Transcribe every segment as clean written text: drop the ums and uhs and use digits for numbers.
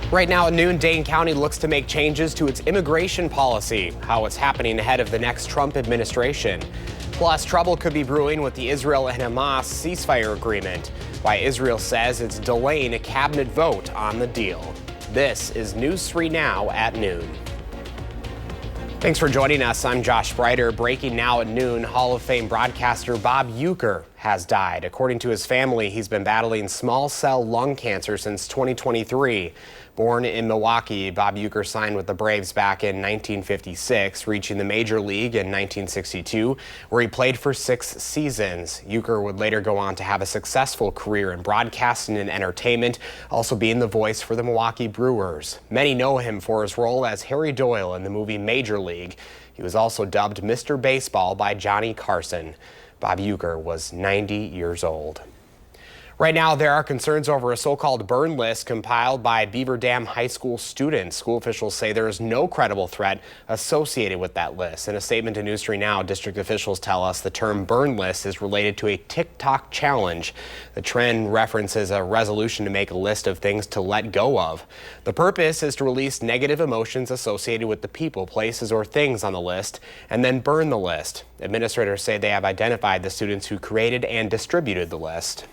Right now at noon, Dane County looks to make changes to its immigration policy, how it's happening ahead of the next Trump administration. Plus, trouble could be brewing with the Israel and Hamas ceasefire agreement, why Israel says it's delaying a cabinet vote on the deal. This is News 3 Now at noon. Thanks for joining us. I'm Josh Breiter. Breaking now at noon, Hall of Fame broadcaster Bob Uecker has died. According to his family, he's been battling small cell lung cancer since 2023. Born in Milwaukee, Bob Uecker signed with the Braves back in 1956, reaching the major league in 1962, where he played for 6 seasons. Uecker would later go on to have a successful career in broadcasting and entertainment, also being the voice for the Milwaukee Brewers. Many know him for his role as Harry Doyle in the movie Major League. He was also dubbed Mr. Baseball by Johnny Carson. Bob Uecker was 90 years old. Right now, there are concerns over a so-called burn list compiled by Beaver Dam High School students. School officials say there is no credible threat associated with that list. In a statement to News 3 Now, district officials tell us the term burn list is related to a TikTok challenge. The trend references a resolution to make a list of things to let go of. The purpose is to release negative emotions associated with the people, places, or things on the list, and then burn the list. Administrators say they have identified the students who created and distributed the list.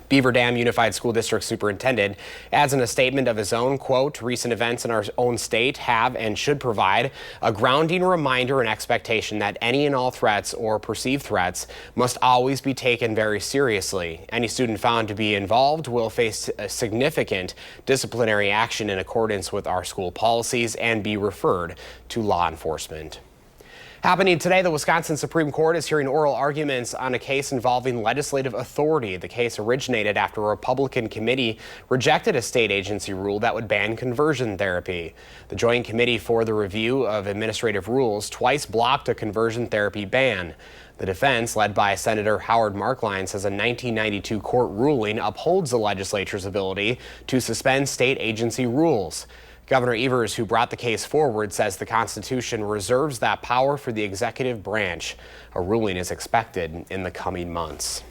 Beaver Dam Unified School District Superintendent adds in a statement of his own, quote, recent events in our own state have and should provide a grounding reminder and expectation that any and all threats or perceived threats must always be taken very seriously. Any student found to be involved will face a significant disciplinary action in accordance with our school policies and be referred to law enforcement. Happening today, the Wisconsin Supreme Court is hearing oral arguments on a case involving legislative authority. The case originated after a Republican committee rejected a state agency rule that would ban conversion therapy. The Joint Committee for the Review of Administrative Rules twice blocked a conversion therapy ban. The defense, led by Senator Howard Markline, says a 1992 court ruling upholds the legislature's ability to suspend state agency rules. Governor Evers, who brought the case forward, says the Constitution reserves that power for the executive branch. A ruling is expected in the coming months.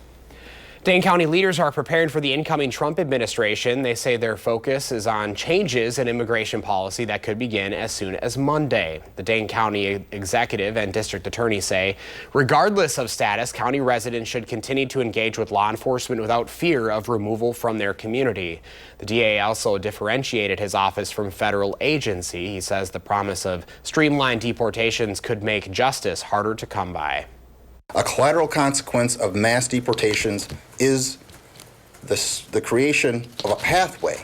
Dane County leaders are preparing for the incoming Trump administration. They say their focus is on changes in immigration policy that could begin as soon as Monday. The Dane County executive and district attorney say, regardless of status, county residents should continue to engage with law enforcement without fear of removal from their community. The DA also differentiated his office from federal agency. He says the promise of streamlined deportations could make justice harder to come by. A collateral consequence of mass deportations is the creation of a pathway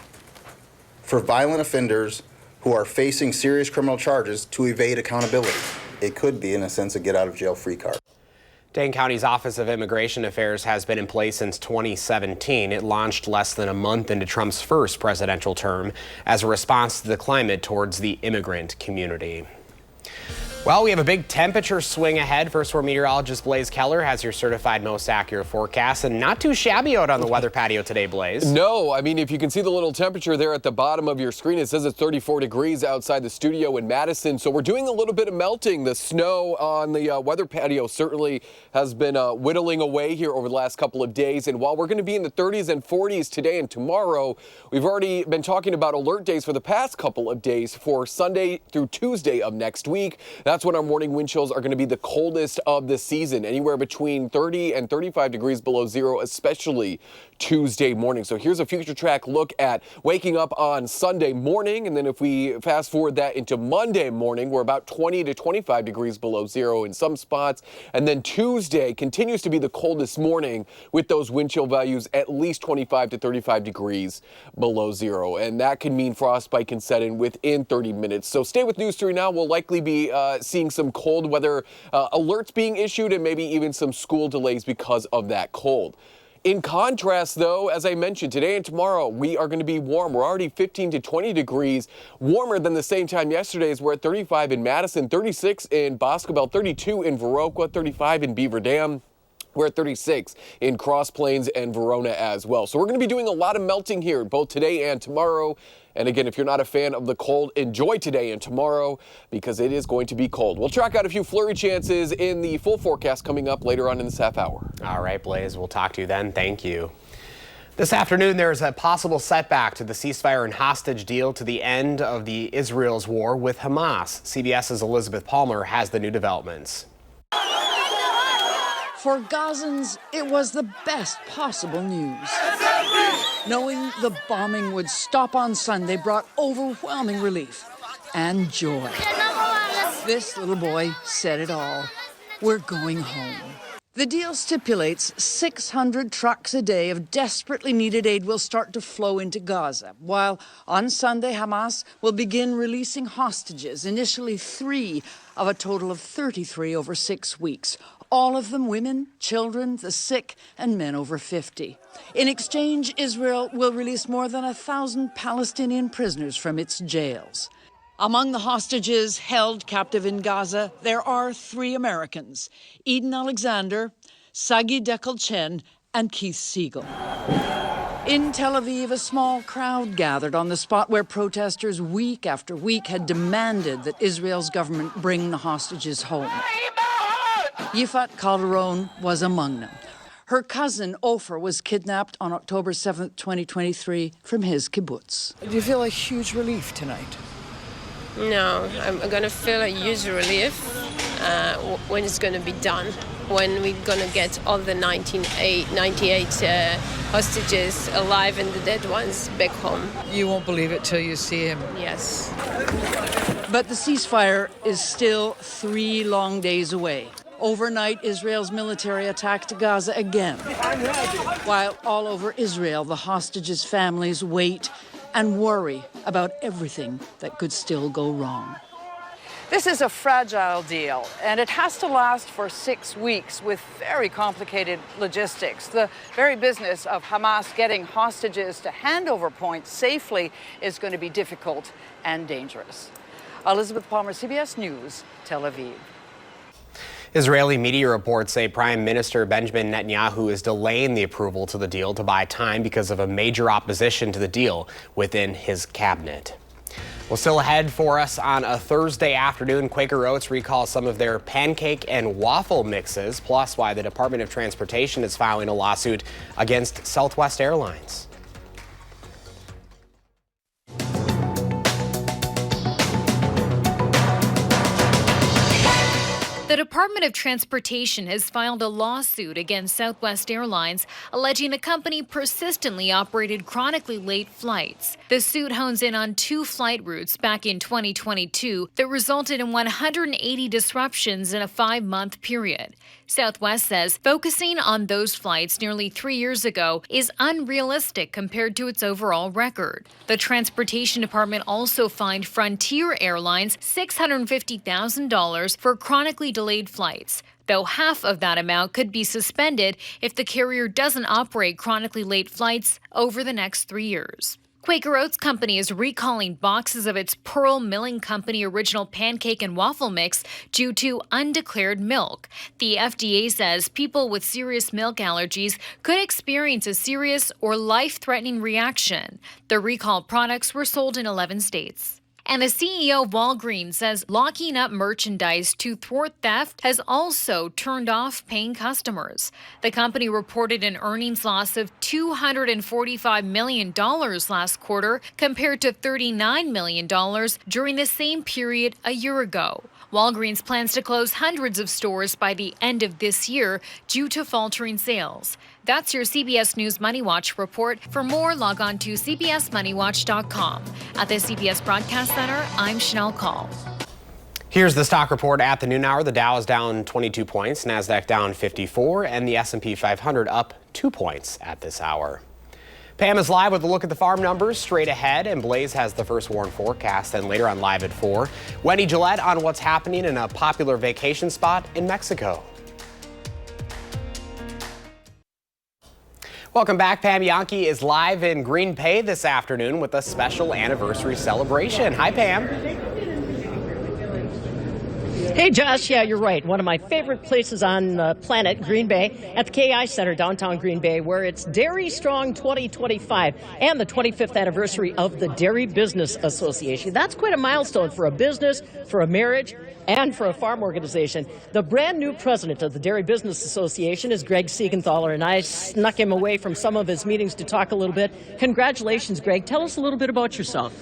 for violent offenders who are facing serious criminal charges to evade accountability. It could be, in a sense, a get-out-of-jail-free card. Dane County's Office of Immigration Affairs has been in place since 2017. It launched less than a month into Trump's first presidential term as a response to the climate towards the immigrant community. Well, we have a big temperature swing ahead. First Four meteorologist Blaze Keller has your certified most accurate forecast, and not too shabby out on the weather patio today, Blaze. No, I mean, if you can see the little temperature there at the bottom of your screen, it says it's 34 degrees outside the studio in Madison. So we're doing a little bit of melting. The snow on the weather patio certainly has been whittling away here over the last couple of days. And while we're going to be in the 30s and 40s today and tomorrow, we've already been talking about alert days for the past couple of days for Sunday through Tuesday of next week. That's when our morning wind chills are going to be the coldest of the season, anywhere between 30 and 35 degrees below zero, especially Tuesday morning. So here's a future track look at waking up on Sunday morning. And then if we fast forward that into Monday morning, we're about 20 to 25 degrees below zero in some spots. And then Tuesday continues to be the coldest morning with those wind chill values at least 25 to 35 degrees below zero. And that can mean frostbite can set in within 30 minutes. So stay with News 3 Now. We'll likely be seeing some cold weather alerts being issued and maybe even some school delays because of that cold. In contrast, though, as I mentioned, today and tomorrow, we are going to be warm. We're already 15 to 20 degrees warmer than the same time yesterday as we're at 35 in Madison, 36 in Boscobel, 32 in Viroqua, 35 in Beaver Dam. We're at 36 in Cross Plains and Verona as well. So we're going to be doing a lot of melting here both today and tomorrow. And again, if you're not a fan of the cold, enjoy today and tomorrow because it is going to be cold. We'll track out a few flurry chances in the full forecast coming up later on in this half hour. All right, Blaze, we'll talk to you then. Thank you. This afternoon, there's a possible setback to the ceasefire and hostage deal to the end of the Israel's war with Hamas. CBS's Elizabeth Palmer has the new developments. For Gazans, it was the best possible news. Knowing the bombing would stop on Sunday brought overwhelming relief and joy. This little boy said it all. We're going home. The deal stipulates 600 trucks a day of desperately needed aid will start to flow into Gaza, while on Sunday, Hamas will begin releasing hostages, initially 3 of a total of 33 over 6 weeks, all of them women, children, the sick, and men over 50. In exchange, Israel will release more than 1,000 Palestinian prisoners from its jails. Among the hostages held captive in Gaza, there are 3 Americans, Eden Alexander, Sagi Dekel-Chen, and Keith Siegel. In Tel Aviv, a small crowd gathered on the spot where protesters week after week had demanded that Israel's government bring the hostages home. Yifat Calderon was among them. Her cousin, Ofer, was kidnapped on October 7th, 2023, from his kibbutz. Do you feel a huge relief tonight? No, I'm going to feel a huge relief when it's going to be done, when we're going to get all the 98 hostages alive and the dead ones back home. You won't believe it till you see him. Yes. But the ceasefire is still 3 long days away. Overnight, Israel's military attacked Gaza again. While all over Israel, the hostages' families wait and worry about everything that could still go wrong. This is a fragile deal, and it has to last for 6 weeks with very complicated logistics. The very business of Hamas getting hostages to handover points safely is going to be difficult and dangerous. Elizabeth Palmer, CBS News, Tel Aviv. Israeli media reports say Prime Minister Benjamin Netanyahu is delaying the approval to the deal to buy time because of a major opposition to the deal within his cabinet. Well, still ahead for us on a Thursday afternoon, Quaker Oats recalls some of their pancake and waffle mixes, plus why the Department of Transportation is filing a lawsuit against Southwest Airlines. The Department of Transportation has filed a lawsuit against Southwest Airlines, alleging the company persistently operated chronically late flights. The suit hones in on 2 flight routes back in 2022 that resulted in 180 disruptions in a 5-month period. Southwest says focusing on those flights nearly 3 years ago is unrealistic compared to its overall record. The Transportation Department also fined Frontier Airlines $650,000 for chronically delayed flights, though half of that amount could be suspended if the carrier doesn't operate chronically late flights over the next 3 years. Quaker Oats Company is recalling boxes of its Pearl Milling Company original pancake and waffle mix due to undeclared milk. The FDA says people with serious milk allergies could experience a serious or life-threatening reaction. The recalled products were sold in 11 states. And the CEO of Walgreens says locking up merchandise to thwart theft has also turned off paying customers. The company reported an earnings loss of $245 million last quarter compared to $39 million during the same period a year ago. Walgreens plans to close hundreds of stores by the end of this year due to faltering sales. That's your CBS News Money Watch report. For more, log on to cbsmoneywatch.com. At the CBS Broadcast Center, I'm Chanel Call. Here's the stock report at the noon hour. The Dow is down 22 points, NASDAQ down 54, and the S&P 500 up 2 points at this hour. Pam is live with a look at the farm numbers straight ahead, and Blaze has the first warn forecast, and later on Live at 4. Wendy Gillette on what's happening in a popular vacation spot in Mexico. Welcome back. Pam Yankee is live in Green Bay this afternoon with a special anniversary celebration. Hi, Pam. Hey, Josh. Yeah, you're right. One of my favorite places on the planet, Green Bay, at the KI Center, downtown Green Bay, where it's Dairy Strong 2025 and the 25th anniversary of the Dairy Business Association. That's quite a milestone for a business, for a marriage. and for a farm organization. The brand new president of the Dairy Business Association is Greg Siegenthaler, and I snuck him away from some of his meetings to talk a little bit. Congratulations, Greg. Tell us a little bit about yourself.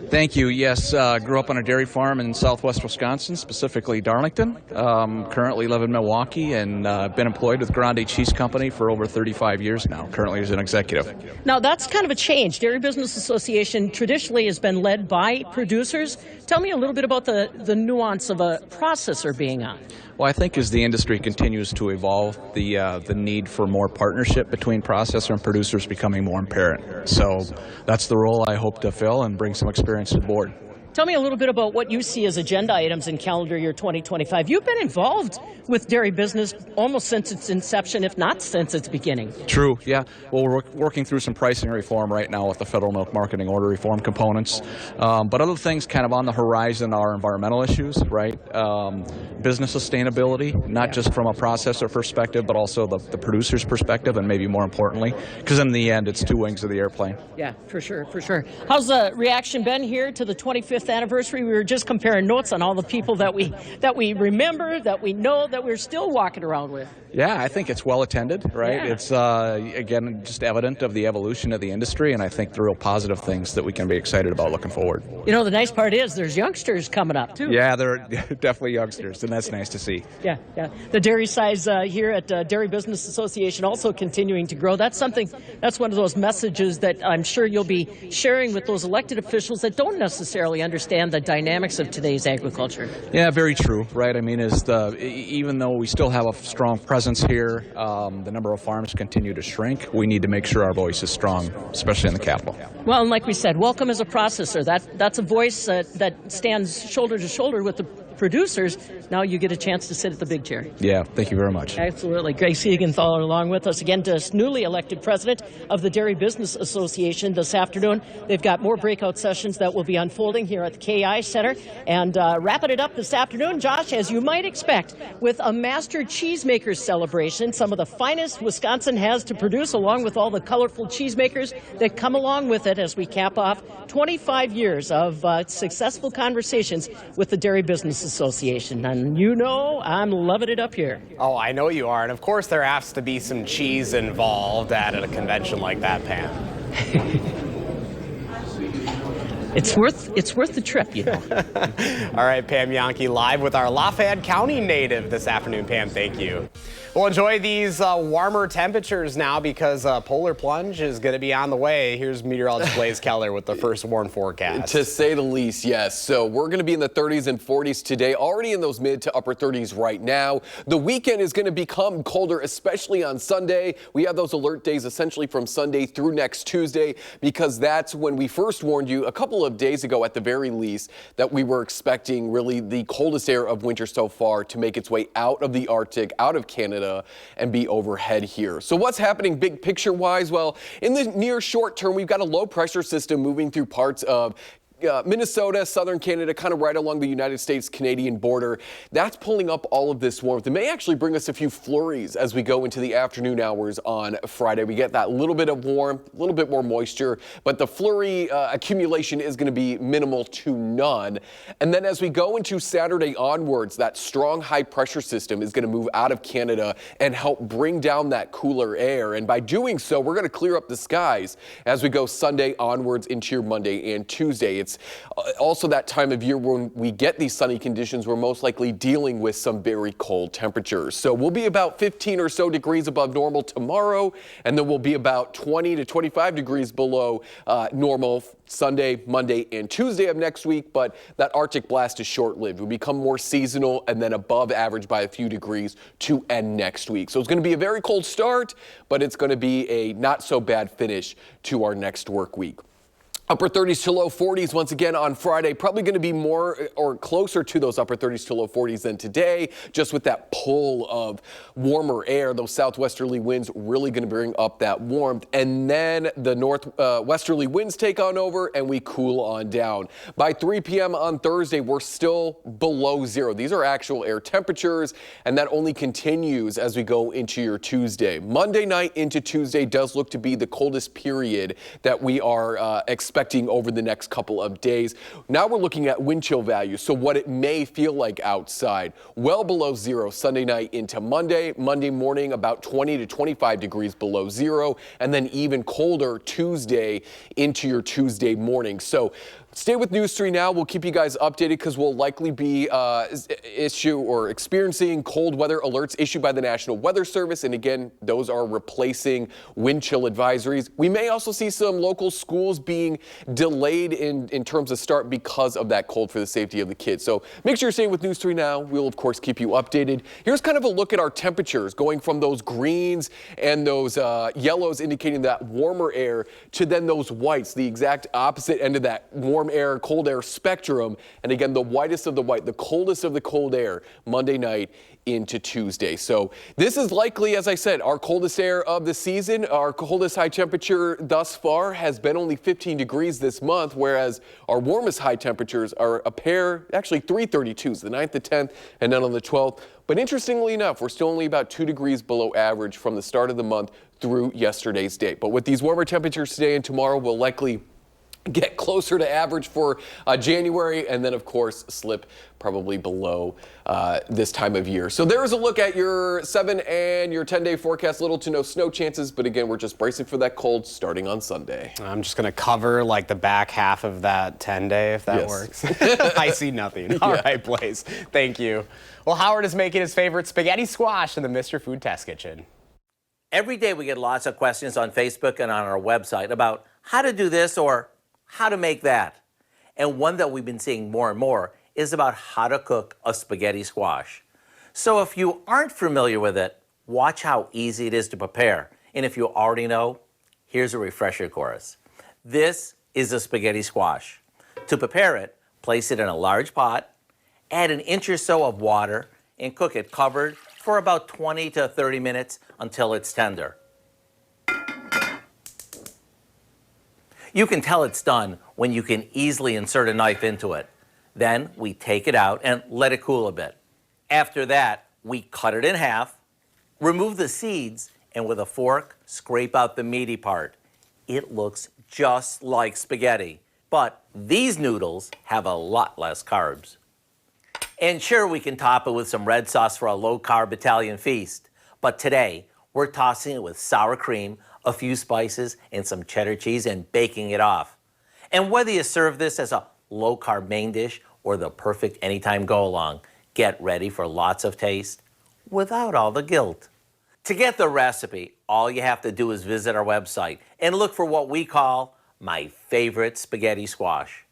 Thank you. Yes, grew up on a dairy farm in southwest Wisconsin, specifically Darlington. Currently live in Milwaukee and been employed with Grande Cheese Company for over 35 years now, currently as an executive. Now, that's kind of a change. Dairy Business Association traditionally has been led by producers. Tell me a little bit about the nuance of a processor being on. Well, I think as the industry continues to evolve, the need for more partnership between processor and producer is becoming more apparent. So that's the role I hope to fill and bring some experience to the board. Tell me a little bit about what you see as agenda items in calendar year 2025. You've been involved with dairy business almost since its inception, if not since its beginning. True, yeah. Well, we're working through some pricing reform right now with the federal milk marketing order reform components. But other things kind of on the horizon are environmental issues, right? Business sustainability, not just from a processor perspective, but also the producer's perspective, and maybe more importantly, because in the end, it's two wings of the airplane. Yeah, for sure, for sure. How's the reaction been here to the 25th anniversary? We were just comparing notes on all the people that we remember, that we know, that we're still walking around with. Yeah, I think it's well attended, right? Yeah. It's, again, just evident of the evolution of the industry, and I think the real positive things that we can be excited about looking forward. You know, the nice part is there's youngsters coming up, too. Yeah, they're definitely youngsters, and that's nice to see. Yeah, yeah. The dairy size here at Dairy Business Association also continuing to grow. That's something, that's one of those messages that I'm sure you'll be sharing with those elected officials that don't necessarily understand the dynamics of today's agriculture. Yeah, very true, right? I mean, even though we still have a strong presence here, the number of farms continue to shrink. We need to make sure our voice is strong, especially in the capital. Well, and like we said, welcome as a processor. That's a voice that stands shoulder to shoulder with the producers. Now you get a chance to sit at the big chair. Yeah, thank you very much. Absolutely. Greg Siegenthaler along with us again, just newly elected president of the Dairy Business Association this afternoon. They've got more breakout sessions that will be unfolding here at the KI Center. And wrapping it up this afternoon, Josh, as you might expect, with a Master Cheesemakers celebration, some of the finest Wisconsin has to produce, along with all the colorful cheesemakers that come along with it as we cap off 25 years of successful conversations with the Dairy Business Association. And you know I'm loving it up here. Oh, I know you are. And of course there has to be some cheese involved at a convention like that, Pam. It's worth the trip, you know. All right, Pam Yankee live with our Lafayette County native this afternoon. Pam, thank you. We'll enjoy these warmer temperatures now because polar plunge is going to be on the way. Here's meteorologist Blaze Keller with the first warm forecast. To say the least, yes. So we're going to be in the 30s and 40s today, already in those mid to upper 30s right now. The weekend is going to become colder, especially on Sunday. We have those alert days essentially from Sunday through next Tuesday, because that's when we first warned you a couple of days ago at the very least that we were expecting really the coldest air of winter so far to make its way out of the Arctic, out of Canada, and be overhead here. So what's happening big picture wise? Well, in the near short term, we've got a low pressure system moving through parts of Minnesota, southern Canada, kind of right along the United States-Canadian border. That's pulling up all of this warmth. It may actually bring us a few flurries as we go into the afternoon hours on Friday. We get that little bit of warmth, a little bit more moisture, but the flurry accumulation is going to be minimal to none. And then as we go into Saturday onwards, that strong high pressure system is going to move out of Canada and help bring down that cooler air. And by doing so, we're going to clear up the skies as we go Sunday onwards into your Monday and Tuesday. It's also that time of year when we get these sunny conditions, we're most likely dealing with some very cold temperatures. So we'll be about 15 or so degrees above normal tomorrow, and then we'll be about 20 to 25 degrees below normal Sunday, Monday, and Tuesday of next week. But that Arctic blast is short-lived. We'll become more seasonal and then above average by a few degrees to end next week. So it's going to be a very cold start, but it's going to be a not so bad finish to our next work week. Upper 30s to low 40s once again on Friday. Probably going to be more or closer to those upper 30s to low 40s than today, just with that pull of warmer air. Those southwesterly winds really going to bring up that warmth. And then the northwesterly winds take on over and we cool on down. By 3 p.m. on Thursday, we're still below zero. These are actual air temperatures, and that only continues as we go into your Tuesday. Monday night into Tuesday does look to be the coldest period that we are expecting expecting over the next couple of days. Now we're looking at wind chill values, so what it may feel like outside. Well below zero Sunday night into Monday. Monday morning about 20 to 25 degrees below zero, and then even colder Tuesday into your Tuesday morning. So stay with News 3 now. We'll keep you guys updated because we'll likely be experiencing cold weather alerts issued by the National Weather Service. And again, those are replacing wind chill advisories. We may also see some local schools being delayed in terms of start because of that cold for the safety of the kids. So make sure you're staying with News 3 now. We'll, of course, keep you updated. Here's kind of a look at our temperatures going from those greens and those yellows indicating that warmer air to then those whites, the exact opposite end of that warm air, cold air spectrum. And again, the whitest of the white, the coldest of the cold air Monday night into Tuesday. So this is likely, as I said, our coldest air of the season. Our coldest high temperature thus far has been only 15 degrees this month, whereas our warmest high temperatures are actually 332s, the 9th, the 10th, and then on the 12th. But interestingly enough, we're still only about 2 degrees below average from the start of the month through yesterday's date. But with these warmer temperatures today and tomorrow, we'll likely get closer to average for January, and then of course slip probably below this time of year. So there's a look at your 7 and your 10-day forecast. Little to no snow chances, but again, we're just bracing for that cold starting on Sunday. I'm just going to cover like the back half of that 10-day if that works. I see nothing. All right, Blaze. Thank you. Well, Howard is making his favorite spaghetti squash in the Mr. Food Test Kitchen. Every day we get lots of questions on Facebook and on our website about how to do this or how to make that. And one that we've been seeing more and more is about how to cook a spaghetti squash. So if you aren't familiar with it, watch how easy it is to prepare. And if you already know, here's a refresher course. This is a spaghetti squash. To prepare it, place it in a large pot, add an inch or so of water, and cook it covered for about 20 to 30 minutes until it's tender. You can tell it's done when you can easily insert a knife into it. Then we take it out and let it cool a bit. After that, we cut it in half, remove the seeds, and with a fork, scrape out the meaty part. It looks just like spaghetti, but these noodles have a lot less carbs. And sure, we can top it with some red sauce for a low-carb Italian feast, but today, we're tossing it with sour cream, a few spices, and some cheddar cheese and baking it off. And whether you serve this as a low-carb main dish or the perfect anytime go-along, get ready for lots of taste without all the guilt. To get the recipe, all you have to do is visit our website and look for what we call my favorite spaghetti squash.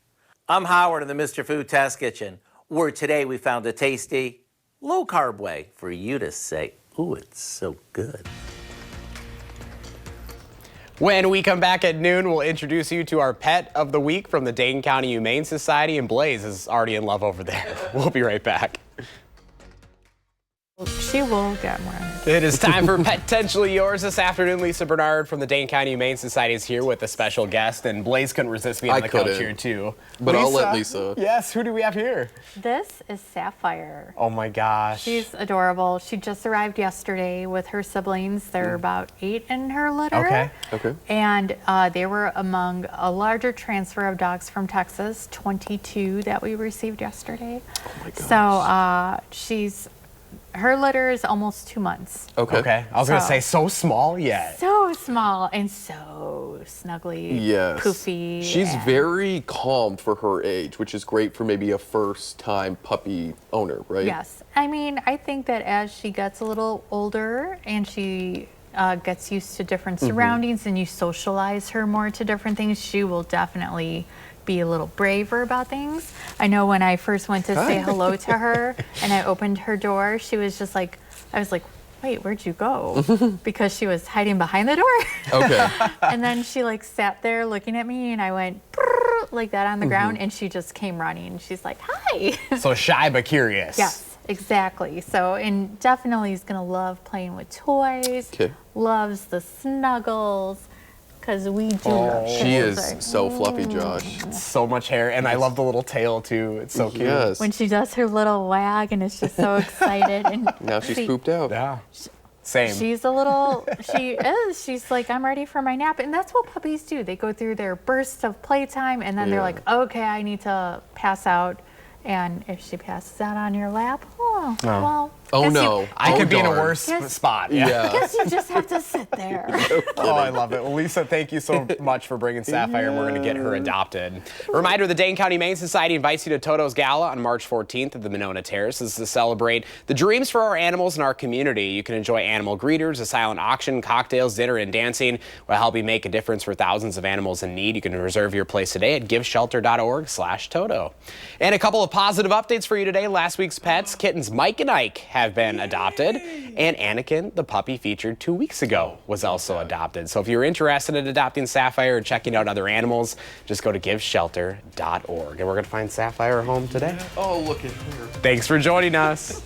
I'm Howard in the Mr. Food Test Kitchen, where today we found a tasty, low-carb way for you to say, ooh, it's so good. When we come back at noon, we'll introduce you to our pet of the week from the Dane County Humane Society, and Blaze is already in love over there. We'll be right back. She will get more. It is time for Potentially Yours this afternoon. Lisa Bernard from the Dane County Humane Society is here with a special guest, and Blaze couldn't resist being on the couch here too. But I'll let Lisa. Yes, who do we have here? This is Sapphire. Oh my gosh. She's adorable. She just arrived yesterday with her siblings. They're about 8 in her litter. Okay. And they were among a larger transfer of dogs from Texas, 22 that we received yesterday. Oh my gosh. So her litter is almost 2 months. Okay. I was going to say, so small yet. So small and so snuggly, poofy. She's very calm for her age, which is great for maybe a first-time puppy owner, right? Yes. I mean, I think that as she gets a little older and she gets used to different surroundings and you socialize her more to different things, she will definitely be a little braver about things. I know when I first went to say hello to her and I opened her door, she was just like, I was like, wait, where'd you go? Because she was hiding behind the door. Okay. And then she like sat there looking at me and I went like that on the ground and she just came running. She's like, hi. So shy but curious. Yes, exactly. So, and definitely is gonna love playing with toys, loves the snuggles, because we do love she is so fluffy, Josh. So much hair, and I love the little tail too. It's so cute. Yes. When she does her little wag and it's just so excited. And now she's pooped out. Yeah. Same. She's a little, she is. She's like, I'm ready for my nap. And that's what puppies do. They go through their bursts of playtime and then they're like, okay, I need to pass out. And if she passes out on your lap, well. Oh no. I could be in a darn. worse spot. Yeah. I guess you just have to sit there. Oh, I love it. Well, Lisa, thank you so much for bringing Sapphire, and we're going to get her adopted. Reminder, the Dane County Humane Society invites you to Toto's Gala on March 14th at the Monona Terrace. This is to celebrate the dreams for our animals in our community. You can enjoy animal greeters, a silent auction, cocktails, dinner, and dancing will help you make a difference for thousands of animals in need. You can reserve your place today at giveshelter.org/Toto. And a couple of positive updates for you today. Last week's pets, kittens Mike and Ike, have been adopted, and Anakin, the puppy featured 2 weeks ago, was also adopted. So if you're interested in adopting Sapphire or checking out other animals, just go to giveshelter.org. And we're going to find Sapphire a home today. Oh, look at her. Thanks for joining us.